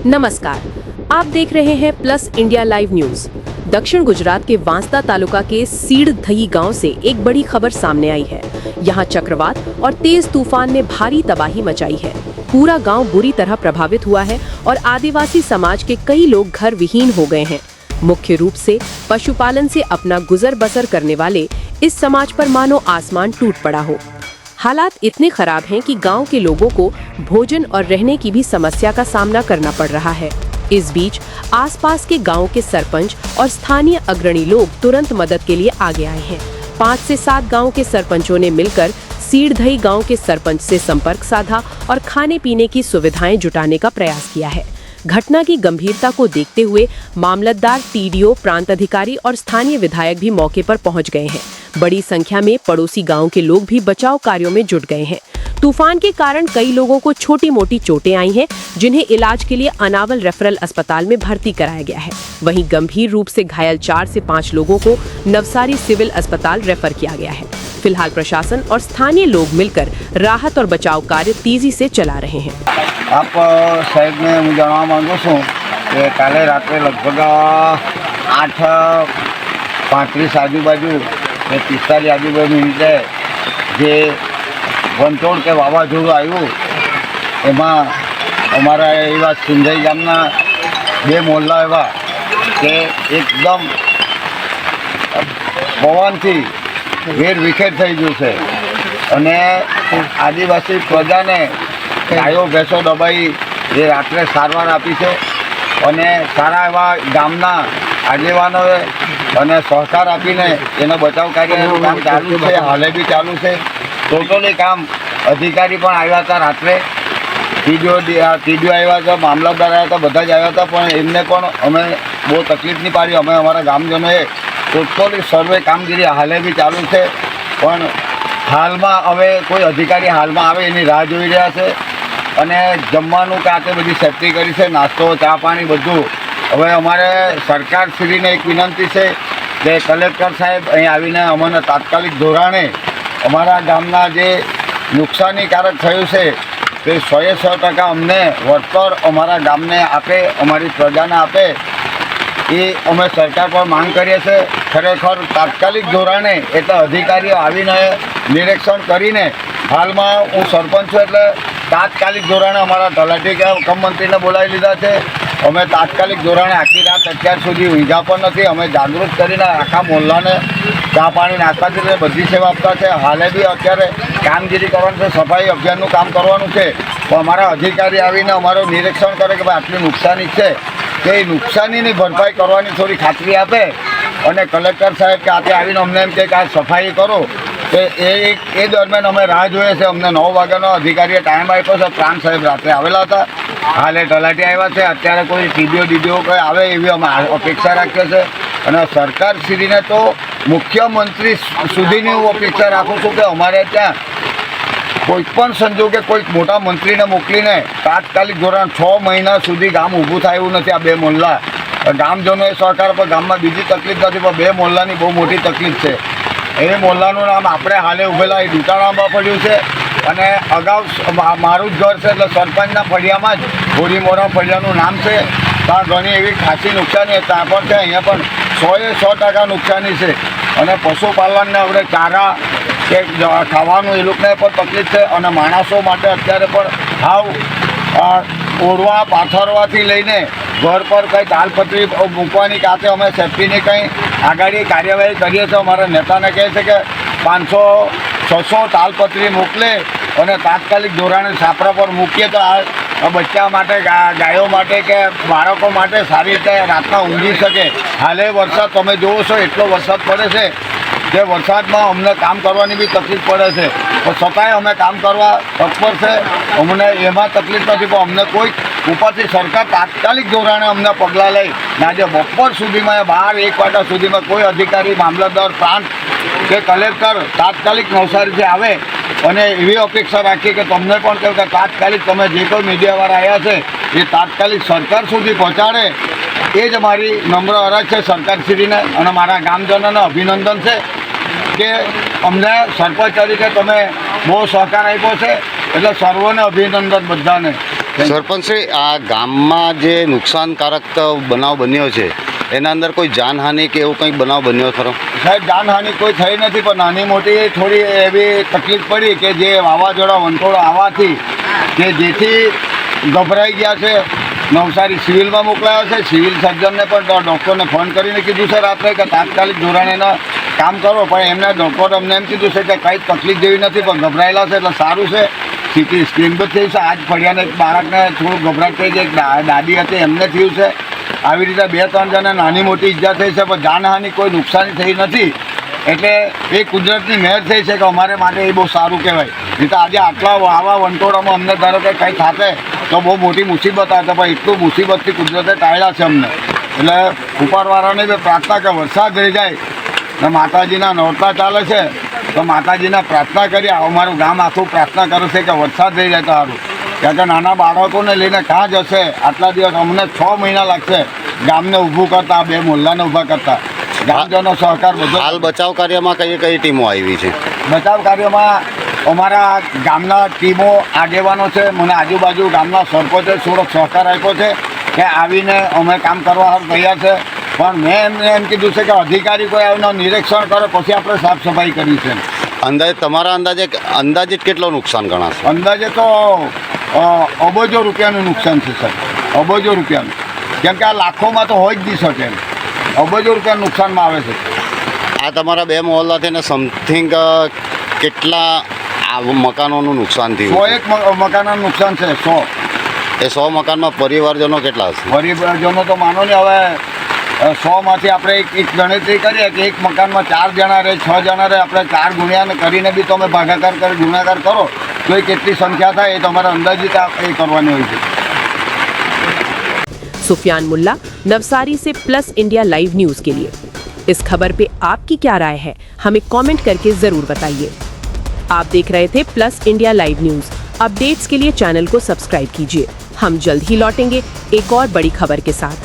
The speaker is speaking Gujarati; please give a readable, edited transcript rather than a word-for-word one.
नमस्कार, आप देख रहे हैं प्लस इंडिया लाइव न्यूज। दक्षिण गुजरात के वांसदा तालुका के सीड़धई गांव से एक बड़ी खबर सामने आई है। यहां चक्रवात और तेज तूफान ने भारी तबाही मचाई है। पूरा गांव बुरी तरह प्रभावित हुआ है और आदिवासी समाज के कई लोग घर विहीन हो गए हैं। मुख्य रूप से पशुपालन से अपना गुजर बसर करने वाले इस समाज पर मानो आसमान टूट पड़ा हो। हालात इतने खराब हैं कि गांव के लोगों को भोजन और रहने की भी समस्या का सामना करना पड़ रहा है। इस बीच आसपास के गांव के सरपंच और स्थानीय अग्रणी लोग तुरंत मदद के लिए आगे आए हैं। 5 से 7 गांव के सरपंचों ने मिलकर सीड़धई गांव के सरपंच से संपर्क साधा और खाने पीने की सुविधाएं जुटाने का प्रयास किया है। घटना की गंभीरता को देखते हुए मामलतदार, टीडीओ, प्रांत अधिकारी और स्थानीय विधायक भी मौके पर पहुंच गए हैं। बड़ी संख्या में पड़ोसी गांव के लोग भी बचाव कार्यों में जुट गए हैं। तूफान के कारण कई लोगों को छोटी मोटी चोटें आई हैं, जिन्हें इलाज के लिए अनावल रेफरल अस्पताल में भर्ती कराया गया है। वहीं गंभीर रूप से घायल 4 से 5 लोगों को नवसारी सिविल अस्पताल रेफर किया गया है। फिलहाल प्रशासन और स्थानीय लोग मिलकर राहत और बचाव कार्य तेजी से चला रहे हैं। आप साहेब ने હું જણાવવા માંગુ છું કે કાલે રાત્રે લગભગ 8:35 આજુબાજુ ને 45 આજુબાજુ મિનિટે જે વંટોળ કે વાવાઝોડું આવ્યું એમાં અમારા એવા સિંધાઈ ગામના 2 મોહલ્લા એવા કે એકદમ પવનથી વેરવિખેર થઈ ગયું છે અને આદિવાસી પ્રજાને ગાયો ભેંસો દબાઈ એ રાત્રે સારવાર આપી છે અને સારા એવા ગામના આગેવાનોએ અને સહકાર આપીને એનો બચાવ કાર્યનું કામ ચાલુ છે, હાલે બી ચાલુ છે। ટોટલી કામ અધિકારી પણ આવ્યા હતા રાત્રે, ટીડીઓ આવ્યા હતા, મામલતદાર આવ્યા હતા, બધા જ આવ્યા હતા, પણ એમને પણ અમે બહુ તકલીફ નહીં પાડી। અમે અમારા ગામજનોએ ટોટલી સર્વે કામગીરી હાલે બી ચાલુ છે, પણ હાલમાં હવે કોઈ અધિકારી હાલમાં આવે એની રાહ જોઈ રહ્યા છે અને જમવાનું કાતે બધી સેફટી કરી છે, નાસ્તો, ચા, પાણી બધું। હવે અમારે સરકારશ્રીને એક વિનંતી છે કે કલેક્ટર સાહેબ અહીં આવીને અમને તાત્કાલિક ધોરણે અમારા ગામના જે નુકસાનીકારક થયું છે તે 100% અમને વળતર અમારા ગામને આપે, અમારી પ્રજાને આપે, એ અમે સરકાર પર માંગ કરીએ છીએ। ખરેખર તાત્કાલિક ધોરણે એટલે અધિકારીઓ આવીને નિરીક્ષણ કરીને, હાલમાં હું સરપંચ છું એટલે તાત્કાલિક ધોરણે અમારા તલાટી કમ મંત્રીને બોલાવી લીધા છે। અમે તાત્કાલિક ધોરણે આખી રાત અત્યાર સુધી ઊંઘ્યા પણ નથી। અમે જાગૃત કરીને આખા મોહલ્લાને ચા પાણી નાસ્તા કરીને બધી સેવા આપતા છે। હાલે બી અત્યારે કામગીરી કરવાનું છે, સફાઈ અભિયાનનું કામ કરવાનું છે, તો અમારા અધિકારી આવીને અમારું નિરીક્ષણ કરે કે ભાઈ આટલી નુકસાની છે, કે એ નુકસાનીની ભરપાઈ કરવાની થોડી ખાતરી આપે અને કલેક્ટર સાહેબ કે આતે આવીને અમને એમ કે આ સફાઈ કરો, તો એ દરમિયાન અમે રાહ જોઈએ છે। અમને 9 વાગ્યાનો અધિકારીએ ટાઈમ આપ્યો છે। પ્રાંત સાહેબ રાત્રે આવેલા હતા, હાલે તલાટી આવ્યા છે, અત્યારે કોઈ ટીડીઓ કોઈ આવે એવી અમે અપેક્ષા રાખીએ છીએ। અને સરકારશ્રીને તો મુખ્યમંત્રી સુધીની હું અપેક્ષા રાખું છું કે અમારે ત્યાં કોઈપણ સંજોગે કોઈક મોટા મંત્રીને મોકલીને તાત્કાલિક ધોરણ 6 મહિના સુધી ગામ ઊભું થાય એવું નથી। આ 2 મોહલ્લા ગામજનોએ સહકાર પર ગામમાં બીજી તકલીફ નથી, પણ 2 મોહલ્લાની બહુ મોટી તકલીફ છે। એ મોહલ્લાનું નામ આપણે હાલે ઉભેલા એ દુતાળામાં પડ્યું છે અને અગાઉ મારું જ ઘર છે એટલે સરપંચના ફળિયામાં જ હોરીમોરા ફળિયાનું નામ છે। ત્યાં ઘણી એવી ખાસી નુકસાની ત્યાં પણ છે, અહીંયા પણ 100% નુકસાની છે। અને પશુપાલનને હવે ચારા કે ખાવાનું એ લોકોને પણ તકલીફ છે અને માણસો માટે અત્યારે પણ હાવ ઓરવા પાથરવાથી લઈને ઘર પર કંઈ તાલપત્રી મૂકવાની કાતે અમે સેફટીની કંઈ આગળ કાર્યવાહી કરીએ છીએ। અમારા નેતાને કહે છે કે 500-600 તાલપત્રી મોકલે અને તાત્કાલિક ધોરણે છાપરા પર મૂકીએ તો આ બચ્ચા માટે, ગાયો માટે કે બાળકો માટે સારી રીતે રાતના ઊંઘી શકે। હાલે વરસાદ તમે જોવો છો એટલો વરસાદ પડે છે કે વરસાદમાં અમને કામ કરવાની બી તકલીફ પડે છે, પણ છતાંય અમે કામ કરવા તત્પર છે। અમને એમાં તકલીફ નથી, પણ અમને કોઈ ઉપરથી સરકાર તાત્કાલિક ધોરણે અમને પગલાં લઈ આજે બપોર સુધીમાં 12-1 વાગ્યા સુધીમાં કોઈ અધિકારી, મામલતદાર, પ્રાંત કે કલેક્ટર તાત્કાલિક નવસારીથી આવે અને એવી અપેક્ષા રાખીએ કે તમને પણ કહ્યું કે તાત્કાલિક તમે જે કોઈ મીડિયાવાળા આવ્યા છે એ તાત્કાલિક સરકાર સુધી પહોંચાડે, એ જ મારી નમ્ર અરજ છે સરકારશ્રીને। અને મારા ગામજનોને અભિનંદન છે કે અમને સરપંચ તરીકે તમે બહુ સહકાર આપ્યો છે, એટલે સર્વોને અભિનંદન બધાને। સરપંચશ્રી, આ ગામમાં જે નુકસાનકારક બનાવ બન્યો છે એના અંદર કોઈ જાનહાનિ કે એવું કંઈ બનાવ બન્યો ખરો? સાહેબ, જાનહાનિ કોઈ થઈ નથી, પણ નાની મોટી થોડી એવી તકલીફ પડી કે જે વાવાઝોડા વંટોળ આવવાથી કે જેથી ગભરાઈ ગયા છે. નવસારી સિવિલમાં મોકલાયા છે. સિવિલ સર્જનને પણ ડૉક્ટરને ફોન કરીને કીધું છે રાત્રે કે તાત્કાલિક ધોરણે એના કામ કરો, પણ એમને ડૉક્ટર અમને એમ કીધું છે કે કંઈ તકલીફ જેવી નથી, પણ ગભરાયેલા છે એટલે સારું છે. સીટી સ્ક્રીન પર થઈ છે. આજ ફળિયાને એક બાળકને થોડું ગભરાટ થઈ ગઈ, એક દાદી હતી એમને થયું છે. આવી રીતે 2-3 જણા નાની મોટી ઈજા થઈ છે, પણ જાનહાનિ કોઈ નુકસાની થઈ નથી. એટલે એ કુદરતની મહેર થઈ છે કે અમારે માટે એ બહુ સારું કહેવાય. નહીં તો આજે આટલા આવા વંટોળામાં અમને ધારો કે કંઈ થાતે તો બહુ મોટી મુસીબત આવે, પણ એટલું મુસીબતથી કુદરતે ટાળ્યા છે અમને. એટલે ઉપરવાળાને બી પ્રાર્થના કે વરસાદ રહી જાય ને માતાજીના નોરતા ચાલે છે તો માતાજીના પ્રાર્થના કરી. અમારું ગામ આખું પ્રાર્થના કરે છે કે વરસાદ રહી જાય તો સારું. કારણ કે નાના બાળકોને લઈને ક્યાં જશે આટલા દિવસ? અમને 6 મહિના લાગશે ગામને ઊભું કરતા, 2 મોહલ્લાને ઊભા કરતા. ગામજનો સહકાર બધો. હાલ બચાવ કાર્યમાં કઈ કઈ ટીમો આવી છે? બચાવ કાર્યમાં અમારા ગામના ટીમો આગેવાનો છે. મને આજુબાજુ ગામના સરપંચે થોડોક સહકાર આપ્યો છે કે આવીને અમે કામ કરવા તૈયાર છે. પણ મેં એમને એમ કીધું છે કે અધિકારી કોઈ આવીને નિરીક્ષણ કરે પછી આપણે સાફ સફાઈ કરી છે. અંદાજે તમારા અંદાજિત કેટલું નુકસાન ગણાશે? અંદાજે તો અબજો રૂપિયાનું નુકસાન છે સર, અબજો રૂપિયાનું. કેમ કે આ લાખોમાં તો હોય જ નહીં શકે, અબજો રૂપિયાનું નુકસાનમાં આવે છે. આ તમારા 2 મોહલ્લા થઈને સમથિંગ કેટલા મકાનોનું નુકસાન થયું? 101 મકાનનું નુકસાન છે. 100. એ 100 મકાનમાં પરિવારજનો કેટલા હશે? પરિવારજનો તો માનો ને હવે 100માંથી આપણે એક ગણતરી કરીએ કે એક મકાનમાં 4 જણા રહે, 6 જણા રહે. આપણે 4 ગુણ્યાને કરીને બી તમે ભાગાકાર કરી ગુણાકાર કરો તો એ કેટલી સંખ્યા થાય એ તમારે અંદાજિત એ કરવાની હોય છે. सुफियान मुल्ला, नवसारी से प्लस इंडिया लाइव न्यूज के लिए। इस खबर पे आपकी क्या राय है, हमें कमेंट करके जरूर बताइए। आप देख रहे थे plus India live news. Updates के लिए चैनल को सब्सक्राइब कीजिए। हम जल्द ही लौटेंगे एक और बड़ी खबर के साथ।